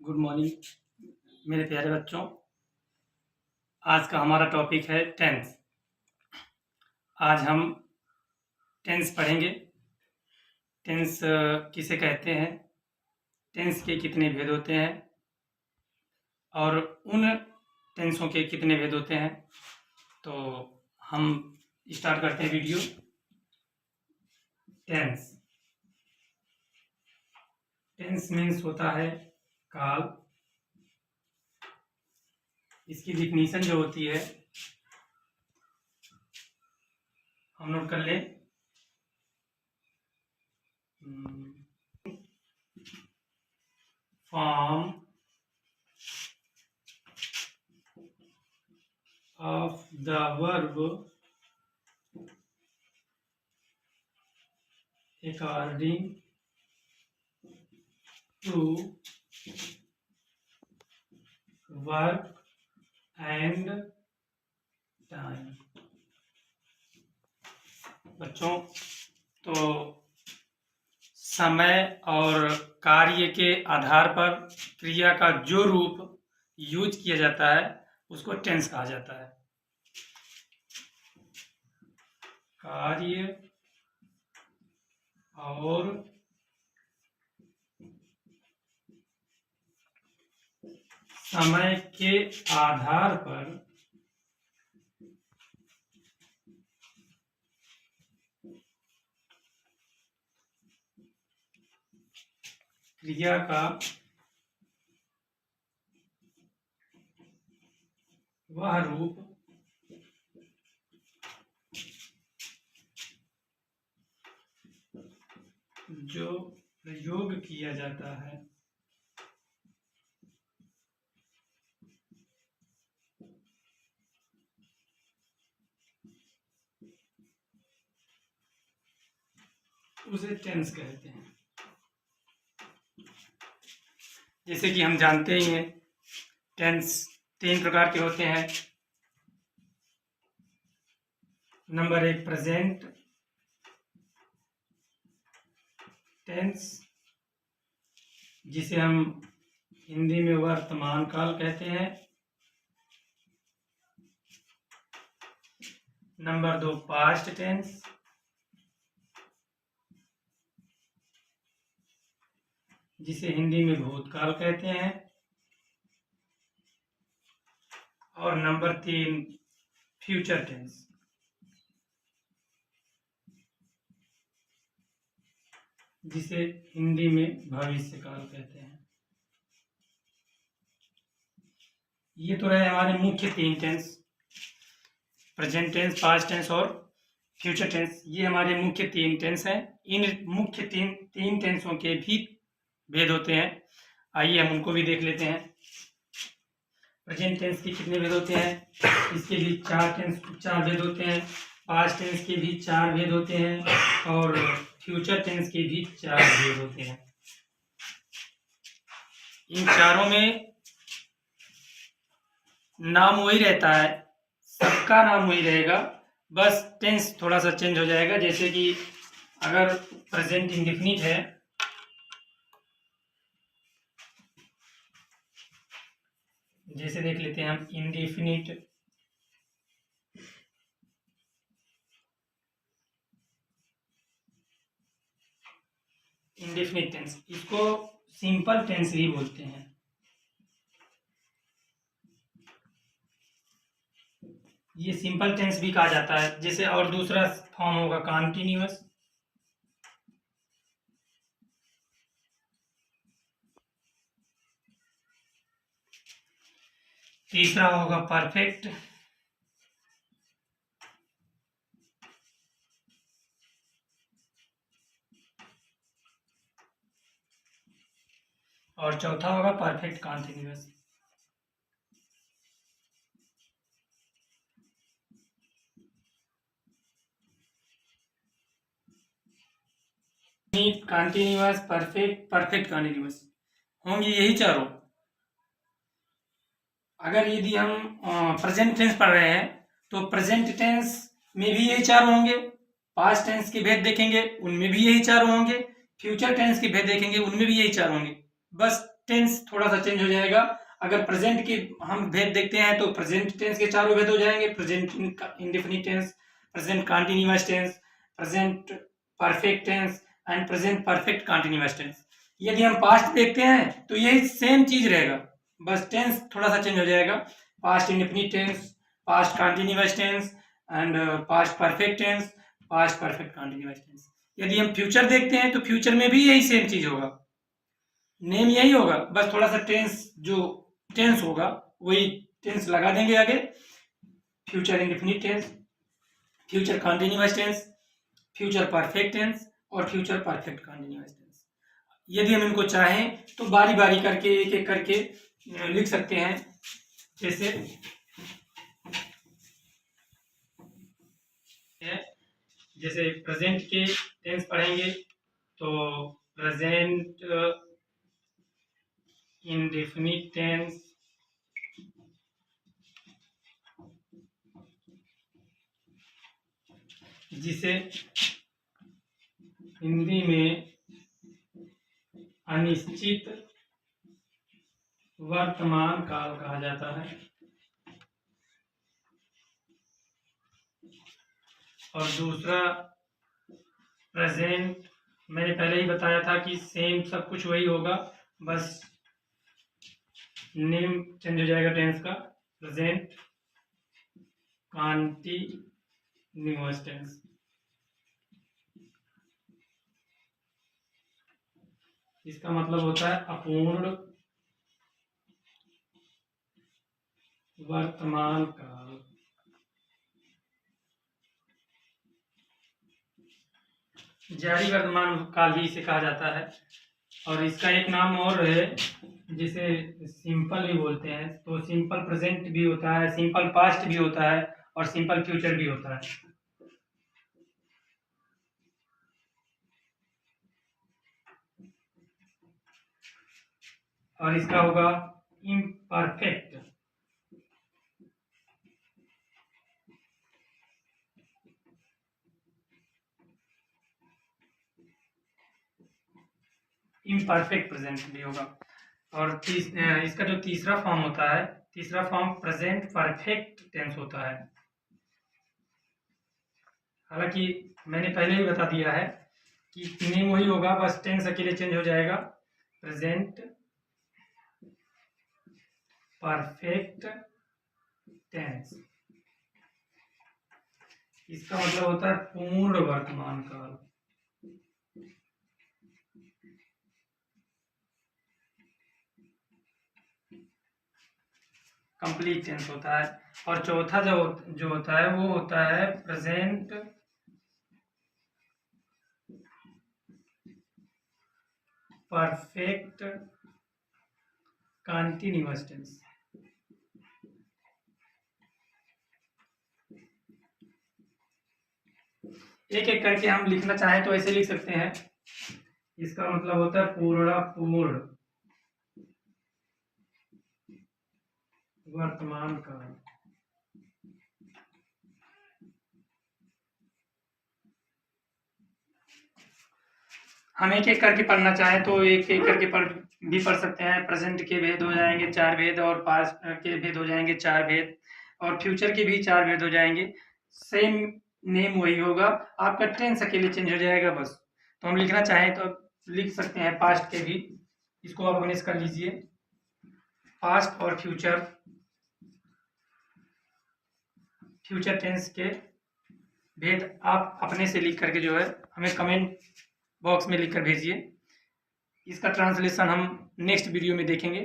Good morning मेरे प्यारे बच्चों। आज का हमारा टॉपिक है टेंस। आज हम टेंस पढ़ेंगे। टेंस किसे कहते हैं, टेंस के कितने भेद होते हैं और उन टेंसों के कितने भेद होते हैं। तो हम स्टार्ट करते हैं वीडियो। टेंस टेंस मीन्स होता है काल। इसकी डिफिनीशन जो होती है हम नोट कर लें। Form of the verb according to work and time। बच्चों, तो समय और कार्य के आधार पर क्रिया का जो रूप यूज किया जाता है उसको टेंस कहा जाता है। कार्य और समय के आधार पर क्रिया का वह रूप जो प्रयोग किया जाता है उसे टेंस कहते हैं। जैसे कि हम जानते ही हैं, टेंस 3 प्रकार के होते हैं। नंबर 1 प्रेजेंट टेंस, जिसे हम हिंदी में वर्तमान काल कहते हैं। नंबर 2 पास्ट टेंस, जिसे हिंदी में भूतकाल कहते हैं। और नंबर 3 फ्यूचर टेंस, जिसे हिंदी में भविष्य काल कहते हैं। ये तो रहे हमारे मुख्य 3 tense, present tense, past tense और फ्यूचर टेंस। ये हमारे मुख्य 3 टेंस हैं। इन मुख्य तीन टेंसों के भी भेद होते हैं। आइए हम उनको भी देख लेते हैं। प्रेजेंट टेंस के कितने भेद होते हैं? इसके भी 4 भेद होते हैं। पास्ट टेंस के भी 4 भेद होते हैं और फ्यूचर टेंस के भी 4 भेद होते हैं। इन चारों में नाम वही रहता है, सबका नाम वही रहेगा, बस टेंस थोड़ा सा चेंज हो जाएगा। जैसे कि अगर प्रेजेंट इंडेफिनिट है, जैसे देख लेते हैं हम इंडेफिनिट टेंस, इसको सिंपल टेंस भी बोलते हैं। ये सिंपल टेंस भी कहा जाता है। जैसे और दूसरा फॉर्म होगा कॉन्टिन्यूअस, तीसरा होगा परफेक्ट, और चौथा होगा perfect continuous. Continuous, perfect continuous होंगे यही चारों। अगर यदि हम प्रेजेंट टेंस पढ़ रहे हैं तो प्रेजेंट टेंस में भी यही 4 होंगे। पास्ट टेंस के भेद देखेंगे उनमें भी यही 4 होंगे। फ्यूचर टेंस के भेद देखेंगे उनमें भी यही 4 होंगे। बस टेंस थोड़ा सा चेंज हो जाएगा। अगर प्रेजेंट की हम भेद देखते हैं तो प्रेजेंट टेंस के चारों भेद हो जाएंगे, present indefinite tense, present continuous tense, present perfect tense and present perfect continuous tense. यदि हम पास्ट देखते हैं तो यही सेम चीज रहेगा, बस टेंस थोड़ा सा चेंज हो जाएगा। Past indefinite tense, past continuous tense and past perfect tense, past perfect continuous tense. यदि हम फ्यूचर देखते हैं तो फ्यूचर में भी यही सेम चीज होगा, नेम यही होगा, बस थोड़ा सा टेंस जो टेंस होगा वही टेंस लगा देंगे आगे। Future indefinite tense, future continuous tense, future perfect tense और फ्यूचर परफेक्ट कंटीन्यूअस टेंस। यदि हम इनको चाहें तो बारी बारी करके एक एक करके लिख सकते हैं। जैसे प्रेजेंट के टेंस पढ़ेंगे तो प्रेजेंट इंडेफिनिट टेंस, जिसे हिंदी में अनिश्चित वर्तमान काल कहा जाता है। और दूसरा प्रेजेंट, मैंने पहले ही बताया था कि सेम सब कुछ वही होगा, बस नेम चेंज हो जाएगा टेंस का। Present continuous tense. इसका मतलब होता है अपूर्ण वर्तमान काल। जारी वर्तमान काल भी इसे कहा जाता है। और इसका एक नाम और है जिसे सिंपल भी बोलते हैं। तो सिंपल प्रेजेंट भी होता है, सिंपल पास्ट भी होता है और सिंपल फ्यूचर भी होता है। और इसका होगा इम्परफेक्ट। इम्परफेक्ट प्रेजेंट भी होगा। और इसका जो तीसरा फॉर्म होता है, तीसरा फॉर्म प्रेजेंट परफेक्ट टेंस होता है। हालांकि मैंने पहले ही बता दिया है कि नेम वही होगा, बस टेंस अकेले चेंज हो जाएगा। प्रेजेंट परफेक्ट टेंस, इसका मतलब होता है पूर्ण वर्तमान काल। कंप्लीट टेंस होता है। और चौथा जो होता है वो होता है प्रेजेंट परफेक्ट कंटीन्यूअस टेंस। एक एक करके हम लिखना चाहें तो ऐसे लिख सकते हैं। इसका मतलब होता है पूर्ण वर्तमान काल। हम एक एक करके पढ़ना चाहें तो एक एक करके पढ़ सकते हैं। प्रेजेंट के भेद हो जाएंगे 4 भेद, और पास्ट के भेद हो जाएंगे 4 भेद, और फ्यूचर के भी 4 भेद हो जाएंगे। सेम नेम वही होगा, आपका टेंस अकेले चेंज हो जाएगा बस। तो हम लिखना चाहें तो लिख सकते हैं पास्ट के भी। इसको आप मैनेज कर लीजिए। पास्ट और फ्यूचर टेंस के भेद आप अपने से लिख करके जो है हमें कमेंट बॉक्स में लिखकर भेजिए। इसका ट्रांसलेशन हम नेक्स्ट वीडियो में देखेंगे।